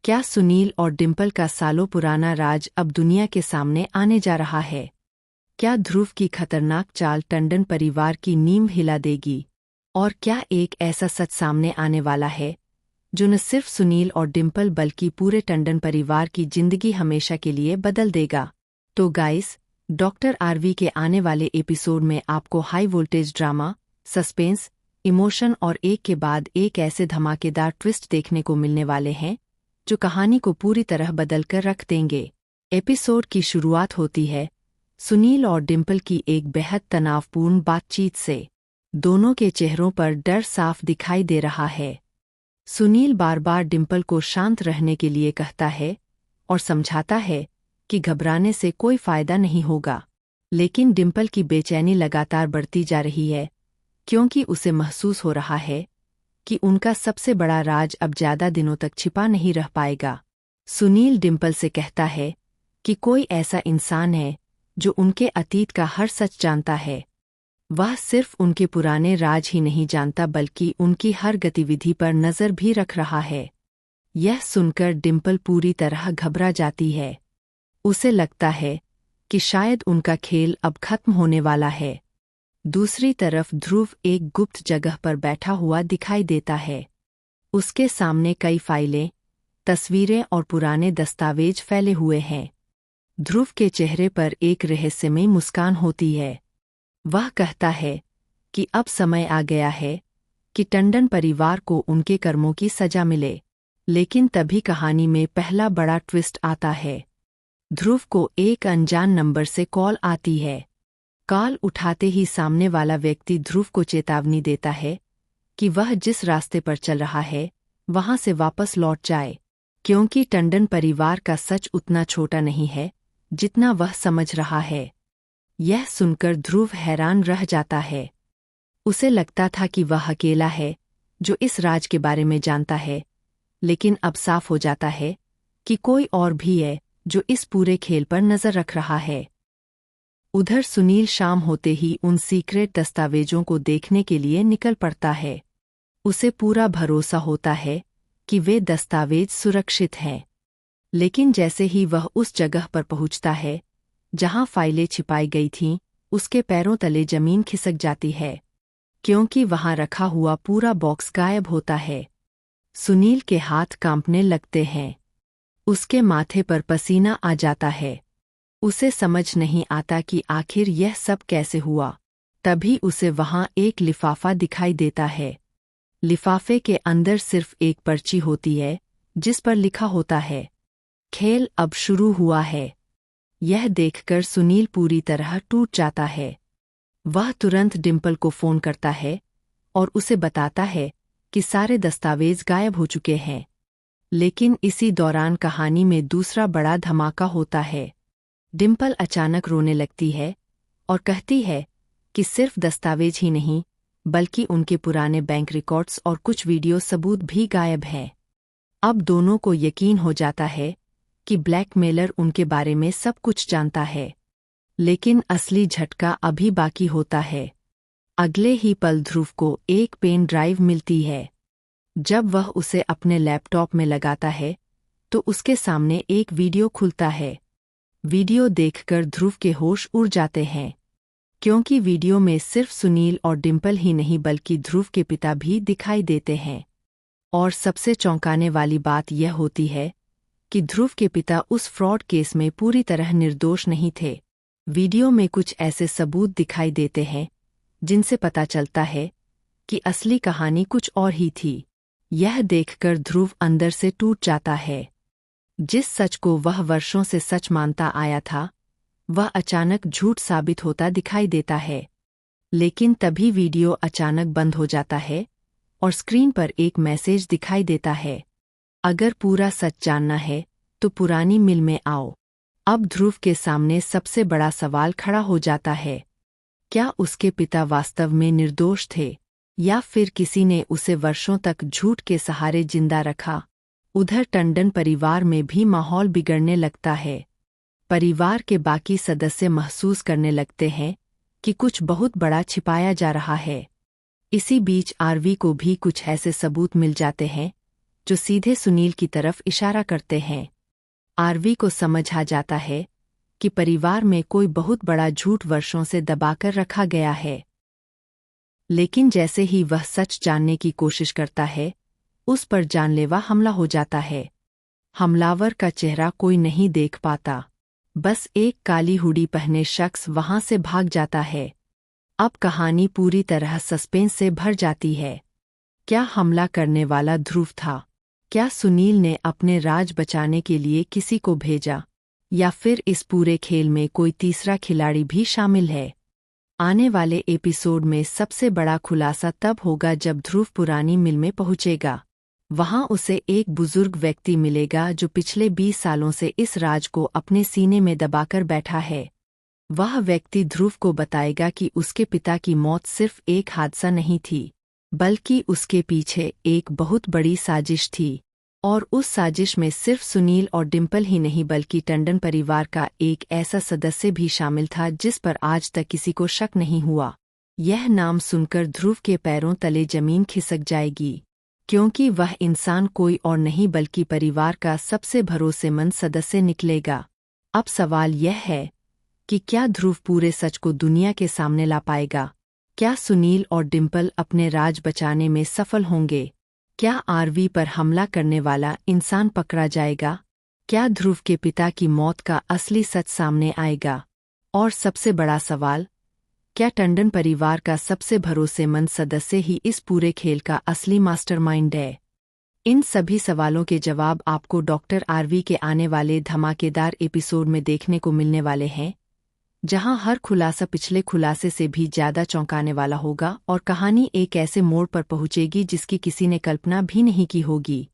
क्या सुनील और डिंपल का सालों पुराना राज अब दुनिया के सामने आने जा रहा है? क्या ध्रुव की खतरनाक चाल टंडन परिवार की नींव हिला देगी? और क्या एक ऐसा सच सामने आने वाला है जो न सिर्फ सुनील और डिंपल बल्कि पूरे टंडन परिवार की जिंदगी हमेशा के लिए बदल देगा? तो गाइस, डॉक्टर आरवी के आने वाले एपिसोड में आपको high voltage drama, suspense, emotion और एक के बाद एक ऐसे धमाकेदार ट्विस्ट देखने को मिलने वाले हैं जो कहानी को पूरी तरह बदल कर रख देंगे। एपिसोड की शुरुआत होती है सुनील और डिंपल की एक बेहद तनावपूर्ण बातचीत से। दोनों के चेहरों पर डर साफ दिखाई दे रहा है। सुनील बार बार डिंपल को शांत रहने के लिए कहता है और समझाता है कि घबराने से कोई फायदा नहीं होगा, लेकिन डिंपल की बेचैनी लगातार बढ़ती जा रही है क्योंकि उसे महसूस हो रहा है कि उनका सबसे बड़ा राज अब ज्यादा दिनों तक छिपा नहीं रह पाएगा। सुनील डिंपल से कहता है कि कोई ऐसा इंसान है जो उनके अतीत का हर सच जानता है। वह सिर्फ उनके पुराने राज ही नहीं जानता बल्कि उनकी हर गतिविधि पर नजर भी रख रहा है। यह सुनकर डिंपल पूरी तरह घबरा जाती है। उसे लगता है कि शायद उनका खेल अब खत्म होने वाला है। दूसरी तरफ ध्रुव एक गुप्त जगह पर बैठा हुआ दिखाई देता है। उसके सामने कई फाइलें, तस्वीरें और पुराने दस्तावेज फैले हुए हैं। ध्रुव के चेहरे पर एक रहस्यमय मुस्कान होती है। वह कहता है कि अब समय आ गया है कि टंडन परिवार को उनके कर्मों की सजा मिले। लेकिन तभी कहानी में पहला बड़ा ट्विस्ट आता है। ध्रुव को एक अनजान नंबर से कॉल आती है। कॉल उठाते ही सामने वाला व्यक्ति ध्रुव को चेतावनी देता है कि वह जिस रास्ते पर चल रहा है वहां से वापस लौट जाए, क्योंकि टंडन परिवार का सच उतना छोटा नहीं है जितना वह समझ रहा है। यह सुनकर ध्रुव हैरान रह जाता है। उसे लगता था कि वह अकेला है जो इस राज के बारे में जानता है, लेकिन अब साफ हो जाता है कि कोई और भी है जो इस पूरे खेल पर नजर रख रहा है। उधर सुनील शाम होते ही उन सीक्रेट दस्तावेजों को देखने के लिए निकल पड़ता है। उसे पूरा भरोसा होता है कि वे दस्तावेज सुरक्षित हैं। लेकिन जैसे ही वह उस जगह पर पहुंचता है जहां फाइलें छिपाई गई थीं, उसके पैरों तले जमीन खिसक जाती है, क्योंकि वहां रखा हुआ पूरा बॉक्स गायब होता है। सुनील के हाथ कांपने लगते हैं। उसके माथे पर पसीना आ जाता है। उसे समझ नहीं आता कि आखिर यह सब कैसे हुआ। तभी उसे वहां एक लिफाफा दिखाई देता है। लिफाफे के अंदर सिर्फ एक पर्ची होती है जिस पर लिखा होता है, खेल अब शुरू हुआ है। यह देखकर सुनील पूरी तरह टूट जाता है। वह तुरंत डिंपल को फोन करता है और उसे बताता है कि सारे दस्तावेज गायब हो चुके हैं। लेकिन इसी दौरान कहानी में दूसरा बड़ा धमाका होता है। डिंपल अचानक रोने लगती है और कहती है कि सिर्फ दस्तावेज ही नहीं बल्कि उनके पुराने बैंक रिकॉर्ड्स और कुछ वीडियो सबूत भी गायब हैं। अब दोनों को यकीन हो जाता है कि ब्लैकमेलर उनके बारे में सब कुछ जानता है। लेकिन असली झटका अभी बाकी होता है। अगले ही पल ध्रुव को एक पेन ड्राइव मिलती है। जब वह उसे अपने लैपटॉप में लगाता है तो उसके सामने एक वीडियो खुलता है। वीडियो देखकर ध्रुव के होश उड़ जाते हैं, क्योंकि वीडियो में सिर्फ सुनील और डिंपल ही नहीं बल्कि ध्रुव के पिता भी दिखाई देते हैं। और सबसे चौंकाने वाली बात यह होती है कि ध्रुव के पिता उस फ्रॉड केस में पूरी तरह निर्दोष नहीं थे। वीडियो में कुछ ऐसे सबूत दिखाई देते हैं जिनसे पता चलता है कि असली कहानी कुछ और ही थी। यह देखकर ध्रुव अंदर से टूट जाता है। जिस सच को वह वर्षों से सच मानता आया था वह अचानक झूठ साबित होता दिखाई देता है। लेकिन तभी वीडियो अचानक बंद हो जाता है और स्क्रीन पर एक मैसेज दिखाई देता है, अगर पूरा सच जानना है तो पुरानी मिल में आओ। अब ध्रुव के सामने सबसे बड़ा सवाल खड़ा हो जाता है, क्या उसके पिता वास्तव में निर्दोष थे या फिर किसी ने उसे वर्षों तक झूठ के सहारे जिंदा रखा? उधर टंडन परिवार में भी माहौल बिगड़ने लगता है। परिवार के बाकी सदस्य महसूस करने लगते हैं कि कुछ बहुत बड़ा छिपाया जा रहा है। इसी बीच आरवी को भी कुछ ऐसे सबूत मिल जाते हैं जो सीधे सुनील की तरफ इशारा करते हैं। आरवी को समझ आ जाता है कि परिवार में कोई बहुत बड़ा झूठ वर्षों से दबाकर रखा गया है। लेकिन जैसे ही वह सच जानने की कोशिश करता है, उस पर जानलेवा हमला हो जाता है। हमलावर का चेहरा कोई नहीं देख पाता, बस एक काली हुडी पहने शख्स वहां से भाग जाता है। अब कहानी पूरी तरह सस्पेंस से भर जाती है। क्या हमला करने वाला ध्रुव था? क्या सुनील ने अपने राज बचाने के लिए किसी को भेजा, या फिर इस पूरे खेल में कोई तीसरा खिलाड़ी भी शामिल है? आने वाले एपिसोड में सबसे बड़ा खुलासा तब होगा जब ध्रुव पुरानी मिल में पहुंचेगा। वहां उसे एक बुजुर्ग व्यक्ति मिलेगा जो पिछले 20 सालों से इस राज को अपने सीने में दबाकर बैठा है। वह व्यक्ति ध्रुव को बताएगा कि उसके पिता की मौत सिर्फ एक हादसा नहीं थी, बल्कि उसके पीछे एक बहुत बड़ी साजिश थी। और उस साजिश में सिर्फ सुनील और डिंपल ही नहीं बल्कि टंडन परिवार का एक ऐसा सदस्य भी शामिल था जिस पर आज तक किसी को शक नहीं हुआ। यह नाम सुनकर ध्रुव के पैरों तले जमीन खिसक जाएगी, क्योंकि वह इंसान कोई और नहीं बल्कि परिवार का सबसे भरोसेमंद सदस्य निकलेगा। अब सवाल यह है कि क्या ध्रुव पूरे सच को दुनिया के सामने ला पाएगा? क्या सुनील और डिंपल अपने राज बचाने में सफल होंगे? क्या आरवी पर हमला करने वाला इंसान पकड़ा जाएगा? क्या ध्रुव के पिता की मौत का असली सच सामने आएगा? और सबसे बड़ा सवाल, क्या टंडन परिवार का सबसे भरोसेमंद सदस्य ही इस पूरे खेल का असली मास्टरमाइंड है? इन सभी सवालों के जवाब आपको डॉक्टर आरवी के आने वाले धमाकेदार एपिसोड में देखने को मिलने वाले हैं, जहां हर खुलासा पिछले खुलासे से भी ज्यादा चौंकाने वाला होगा और कहानी एक ऐसे मोड़ पर पहुंचेगी जिसकी किसी ने कल्पना भी नहीं की होगी।